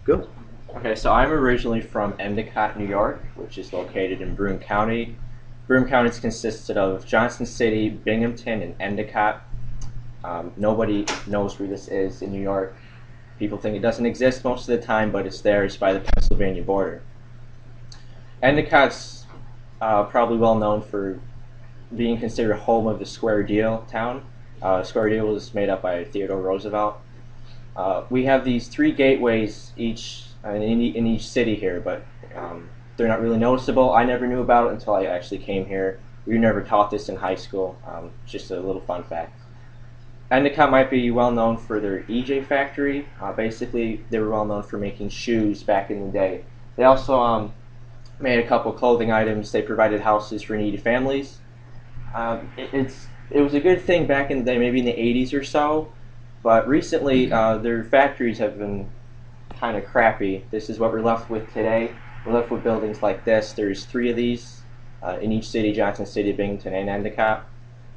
Go. Okay, so I'm originally from Endicott, New York, which is located in Broome County. Broome County is consisted of Johnson City, Binghamton, and Endicott. Nobody knows where this is in New York. People think it doesn't exist most of the time, but it's there. It's by the Pennsylvania border. Endicott's probably well known for being considered home of the Square Deal town. Square Deal was made up by Theodore Roosevelt. We have these three gateways in each city here, but they're not really noticeable. I never knew about it until I actually came here. We were never taught this in high school. Just a little fun fact. Endicott might be well known for their EJ factory. Basically, they were well known for making shoes back in the day. They also made a couple clothing items. They provided houses for needy families. It was a good thing back in the day, maybe in the 80s or so. But recently, their factories have been kind of crappy. This is what we're left with today. We're left with buildings like this. There's three of these in each city: Johnson City, Binghamton, and Endicott.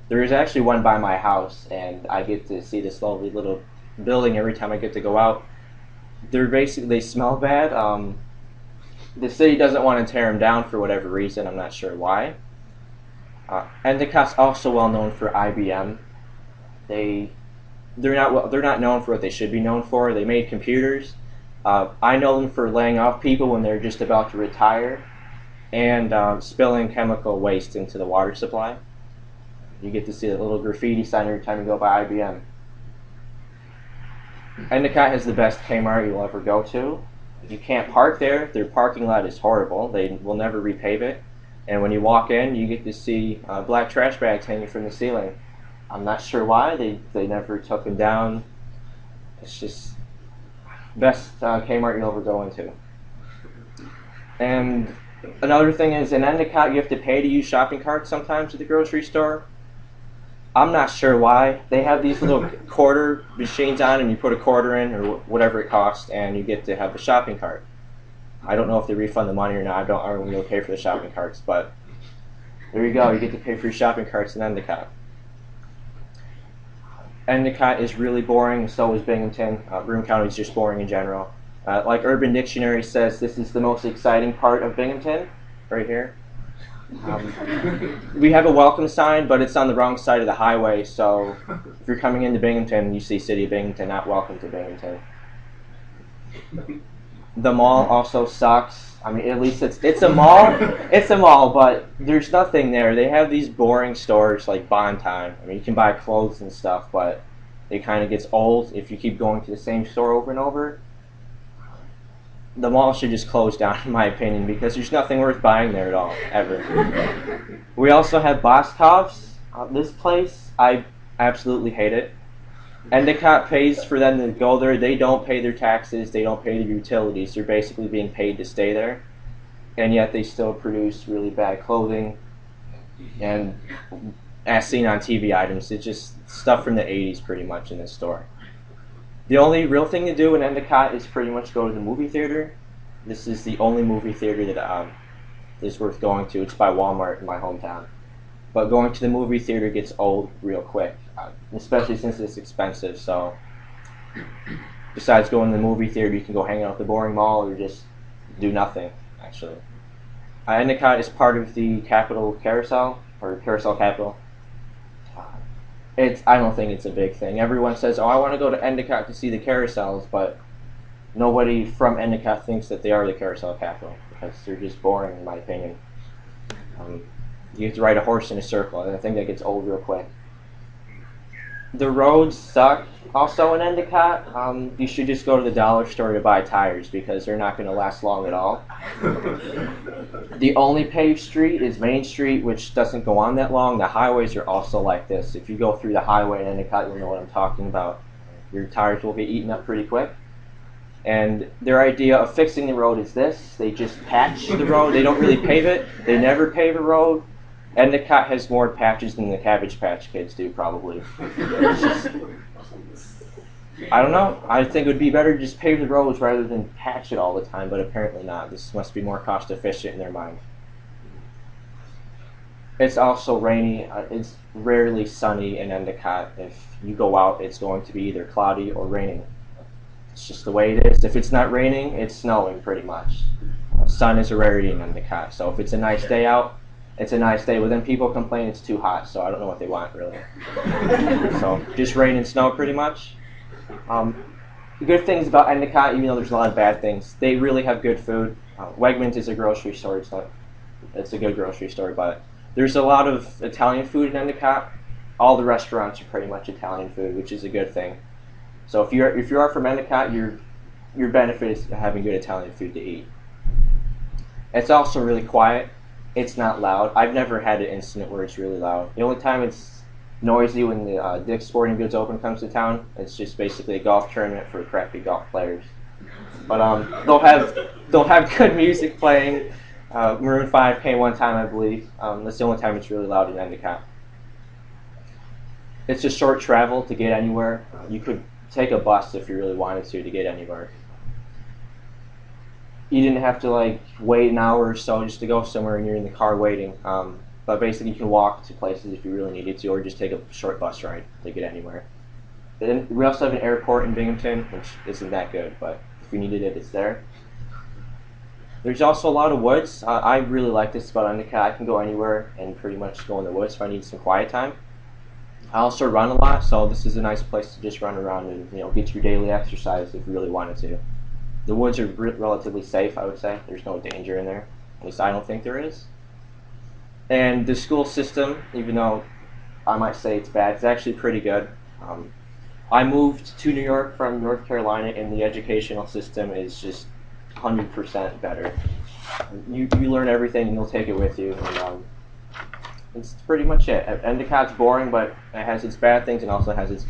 There is actually one by my house, and I get to see this lovely little building every time I get to go out. They smell bad. The city doesn't want to tear them down for whatever reason. I'm not sure why. Endicott's also well known for IBM. They're not known for what they should be known for. They made computers. I know them for laying off people when they're just about to retire, and spilling chemical waste into the water supply. You get to see a little graffiti sign every time you go by IBM. Endicott has the best Kmart you'll ever go to. You can't park there. Their parking lot is horrible. They will never repave it. And when you walk in, you get to see black trash bags hanging from the ceiling. I'm not sure why. They never took them down. It's just best Kmart you'll ever go into. And another thing is, in Endicott, you have to pay to use shopping carts sometimes at the grocery store. I'm not sure why. They have these little quarter machines on, and you put a quarter in, or whatever it costs, and you get to have the shopping cart. I don't know if they refund the money or not. I don't really pay for the shopping carts, but there you go. You get to pay for your shopping carts in Endicott. Endicott is really boring, so is Binghamton. Broome County is just boring in general. Like Urban Dictionary says, this is the most exciting part of Binghamton, right here. We have a welcome sign, but it's on the wrong side of the highway, so if you're coming into Binghamton, you see City of Binghamton, not welcome to Binghamton. The mall also sucks. I mean, at least it's a mall. It's a mall, but there's nothing there. They have these boring stores like Bon-Ton. I mean, you can buy clothes and stuff, but it kind of gets old if you keep going to the same store over and over. The mall should just close down, in my opinion, because there's nothing worth buying there at all, ever. We also have Boscov's. This place, I absolutely hate it. Endicott pays for them to go there. They don't pay their taxes. They don't pay their utilities. They're basically being paid to stay there. And yet they still produce really bad clothing. And as seen on TV items, it's just stuff from the 80s pretty much in this store. The only real thing to do in Endicott is pretty much go to the movie theater. This is the only movie theater that is worth going to. It's by Walmart in my hometown. But going to the movie theater gets old real quick, especially since it's expensive. So besides going to the movie theater, you can go hang out at the boring mall or just do nothing, actually. Endicott is part of the Capital Carousel, or Carousel Capital. I don't think it's a big thing. Everyone says, oh, I want to go to Endicott to see the carousels, but nobody from Endicott thinks that they are the carousel capital, because they're just boring, in my opinion. You have to ride a horse in a circle, and I think that gets old real quick. The roads suck. Also in Endicott, you should just go to the dollar store to buy tires, because they're not going to last long at all. The only paved street is Main Street, which doesn't go on that long. The highways are also like this. If you go through the highway in Endicott, you'll know what I'm talking about. Your tires will get eaten up pretty quick. And their idea of fixing the road is this. They just patch the road. They don't really pave it. They never pave a road. Endicott has more patches than the Cabbage Patch Kids do, probably. I don't know. I think it would be better to just pave the roads rather than patch it all the time, but apparently not. This must be more cost efficient in their mind. It's also rainy. It's rarely sunny in Endicott. If you go out, it's going to be either cloudy or raining. It's just the way it is. If it's not raining, it's snowing pretty much. Sun is a rarity in Endicott, so if it's a nice day out, it's a nice day. But then people complain it's too hot, so I don't know what they want really. So just rain and snow pretty much. The good things about Endicott, even though there's a lot of bad things, they really have good food. Wegmans is a grocery store. It's a good grocery store, but there's a lot of Italian food in Endicott. All the restaurants are pretty much Italian food, which is a good thing. So if you are from Endicott, your benefit is having good Italian food to eat. It's also really quiet. It's not loud. I've never had an incident where it's really loud. The only time it's noisy when the Dick's Sporting Goods Open comes to town. It's just basically a golf tournament for crappy golf players. But they'll have good music playing. Maroon 5 came one time, I believe. That's the only time it's really loud in Endicott. It's a short travel to get anywhere. You could take a bus if you really wanted to get anywhere. You didn't have to wait an hour or so just to go somewhere and you're in the car waiting. But basically you can walk to places if you really needed to, or just take a short bus ride to get anywhere. Then we also have an airport in Binghamton, which isn't that good, but if you needed it, it's there. There's also a lot of woods. I really like this about Endicott. I can go anywhere and pretty much go in the woods if I need some quiet time. I also run a lot, so this is a nice place to just run around and get your daily exercise if you really wanted to. The woods are relatively safe, I would say. There's no danger in there. At least I don't think there is. And the school system, even though I might say it's bad, it's actually pretty good. I moved to New York from North Carolina, and the educational system is just 100% better. You learn everything, and you'll take it with you. And it's pretty much it. Endicott's boring, but it has its bad things and also has its good